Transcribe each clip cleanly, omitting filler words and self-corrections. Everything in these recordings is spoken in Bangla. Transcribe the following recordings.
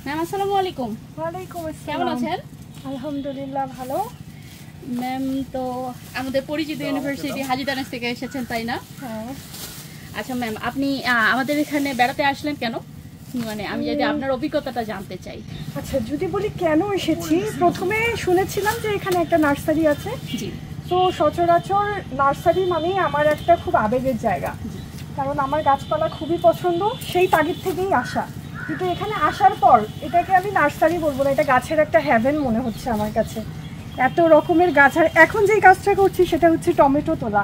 ম্যাম আসসালামু আলাইকুম। ওয়ালাইকুম আসসালাম। কেমন আছেন? আলহামদুলিল্লাহ ভালো। ম্যাম তো আমাদের পরিচিত ইউনিভার্সিটি হাজীদানেশ থেকে এসেছেন তাই না? হ্যাঁ। আচ্ছা ম্যাম, আপনি আমাদের এখানে বেড়াতে আসলেন কেন? মানে আমি যদি আপনার অভিজ্ঞতাটা জানতে চাই। আচ্ছা, যদি বলি কেন এসেছি, প্রথমে শুনেছিলাম যে এখানে একটা নার্সারি আছে। জি। তো সচরাচর নার্সারি মানেই আমার একটা খুব আবেগের জায়গা, কারণ আমার গাছপালা খুবই পছন্দ, সেই তাগিদ থেকেই আসা। কিন্তু এখানে আসার পর এটাকে আমি নার্সারি বলবো না, এটা গাছের একটা হ্যাভেন মনে হচ্ছে আমার কাছে। এত রকমের গাছ, আর এখন যেই কাজটা করছি সেটা হচ্ছে টমেটো তোলা।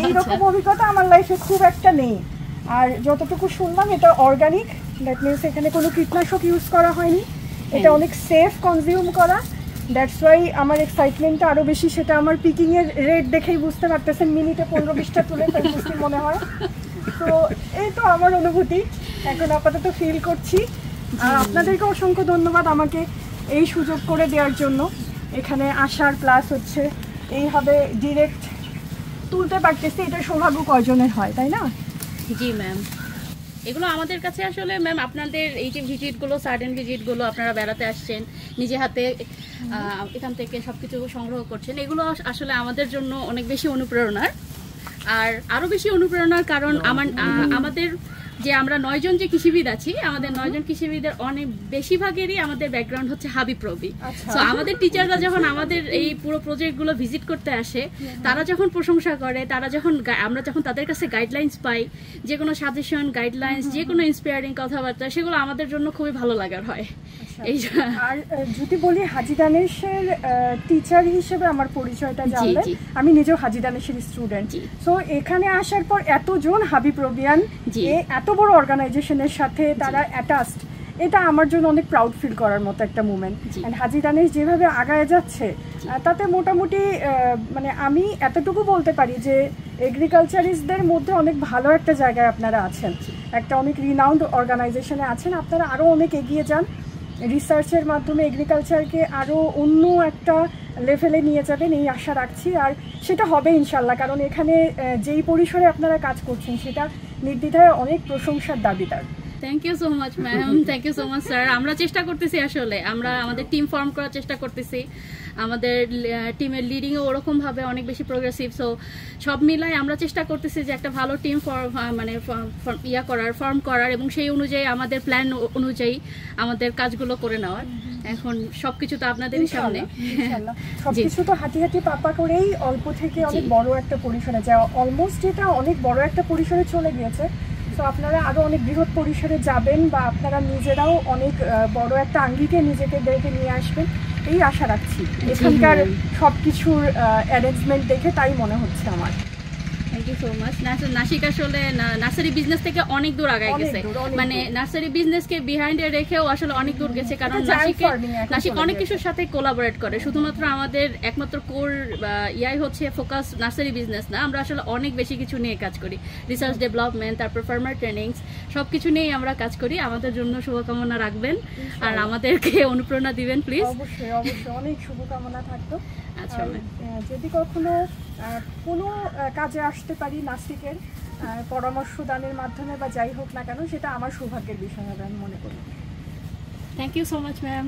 এইরকম অভিজ্ঞতা আমার লাইফে খুব একটা নেই। আর যতটুকু শুনলাম এটা অর্গানিক, দ্যাট মিনস এখানে কোনো কীটনাশক ইউজ করা হয়নি, এটা অনেক সেফ কনজিউম করা। দ্যাটস ওয়াই আমার এক্সাইটমেন্টটা আরও বেশি। সেটা আমার পিকিংয়ের রেট দেখেই বুঝতে পারতেছেন, মিনিটে 15-20টা তুলে ফেলতেছি মনে হয়। তো এই তো আমার অনুভূতি এখন আপাতত ফিল করছি। আর আপনাদেরকে অসংখ্য ধন্যবাদ আমাকে এই সুযোগ করে দেওয়ার জন্য, এখানে আসার, প্লাস হচ্ছে এইভাবে ডিরেক্ট তুলতে পারতেছি। এটা সৌভাগ্য কয়জনের হয়, তাই না? জি ম্যাম, এগুলো আমাদের কাছে আসলে ম্যাম আপনাদের এই যে ভিজিটগুলো, সার্টেন ভিজিটগুলো, আপনারা বেড়াতে আসছেন, নিজে হাতে এখান থেকে সব কিছু সংগ্রহ করছেন, এগুলো আসলে আমাদের জন্য অনেক বেশি অনুপ্রেরণার। আর আরও বেশি অনুপ্রেরণার কারণ আমাদের যে আমরা 9 জন যে কৃষিবিদ আছি, আমাদের 9 জন কৃষিবিদের অনেক বেশিরভাগেরই আমাদের ব্যাকগ্রাউন্ড হচ্ছে হাবিপ্রবি। তো আমাদের টিচাররা যখন আমাদের এই পুরো প্রজেক্টগুলো ভিজিট করতে আসে, তারা যখন প্রশংসা করে, তারা যখন আমরা যখন তাদের কাছে গাইডলাইন্স পাই, যে কোনো সাজেশন, গাইডলাইন্স, যে কোনো ইন্সপায়ারিং কথাবার্তা, সেগুলো আমাদের জন্য খুবই ভালো লাগার হয়। আর যদি বলি হাজীদানেশের টিচার হিসেবে আমার পরিচয়টা জানলে, আমি নিজেও হাজীদানেশের স্টুডেন্ট। সো এখানে আসার পর এতজন হাবিপ্রবিয়ান এত বড় অর্গানাইজেশনের সাথে তারা অ্যাটাচড, এটা আমার জন্য অনেক প্রাউড ফিল করার মতো একটা মুভমেন্ট। অ্যান্ড হাজীদানেশ যেভাবে আগায় যাচ্ছে, তাতে মোটামুটি মানে আমি এতটুকু বলতে পারি যে এগ্রিকালচারিস্টদের মধ্যে অনেক ভালো একটা জায়গায় আপনারা আছেন, একটা অনেক রিনাউন্ড অর্গানাইজেশনে আছেন। আপনারা আরও অনেক এগিয়ে যান, রিসার্চের মাধ্যমে এগ্রিকালচারকে আরও অন্য একটা লেভেলে নিয়ে যাবেন, এই আশা রাখছি। আর সেটা হবে ইনশাল্লাহ, কারণ এখানে যেই পরিসরে আপনারা কাজ করছেন সেটা নির্দ্বিধায় অনেক প্রশংসার দাবিদার। Thank you so much ma'am, thank you so much sir. আমরা চেষ্টা করতেছি, আসলে আমরা আমাদের টিম ফর্ম করার চেষ্টা করতেছি। আমাদের টিমের লিডিংও ওরকমভাবে অনেক বেশি প্রোগ্রেসিভ। সো সব মিলাই আমরা চেষ্টা করতেছি যে একটা ভালো টিম ফর্ম করার এবং সেই অনুযায়ী আমাদের প্ল্যান অনুযায়ী আমাদের কাজগুলো করে নেওয়ার। এখন সবকিছু তো আপনাদেরই সামনে, সবকিছু তো হাঁটি হাঁটি পাপা করেই অল্প থেকে অনেক বড় একটা পরিসরে যাওয়া, অলমোস্ট এটা অনেক বড় একটা পরিসরে চলে গিয়েছে। তো আপনারা আরও অনেক বৃহৎ পরিসরে যাবেন, বা আপনারা নিজেরাও অনেক বড় একটা আঙ্গিকে নিজেকে দেখে নিয়ে আসবেন, এই আশা রাখছি। এখানকার সব কিছুর অ্যারেঞ্জমেন্ট দেখে তাই মনে হচ্ছে আমার। Thank you so much. Nashik আসলে নার্সারি বিজনেস থেকে অনেক দূর আগায় গেছে, মানে নার্সারি বিজনেসকে বিহাইন্ডে রেখেও আসলে অনেক দূর গেছে, কারণ নাসিক অনেক কিছুর সাথে কোলাবোরেট করে। শুধুমাত্র আমাদের একমাত্র কোর ইয়াই হচ্ছে ফোকাস নার্সারি বিজনেস না, আমরা আসলে অনেক বেশি কিছু নিয়ে কাজ করি, রিসার্চ ডেভেলপমেন্ট, তারপর ফার্মার ট্রেনিংস, সব কিছু নিয়েই আমরা কাজ করি। আমাদের জন্য শুভকামনা রাখবেন আর আমাদেরকে অনুপ্রেরণা দিবেন প্লিজ। অবশ্যই অবশ্যই, অনেক শুভকামনা থাকতো। আচ্ছা, যদি কখনো কোনো কাজে আসতে পারি নাসিকের পরামর্শ দানের মাধ্যমে বা যাই হোক না কেন, সেটা আমার সৌভাগ্যের বিষয় হবে আমি মনে করি। Thank you so much ma'am.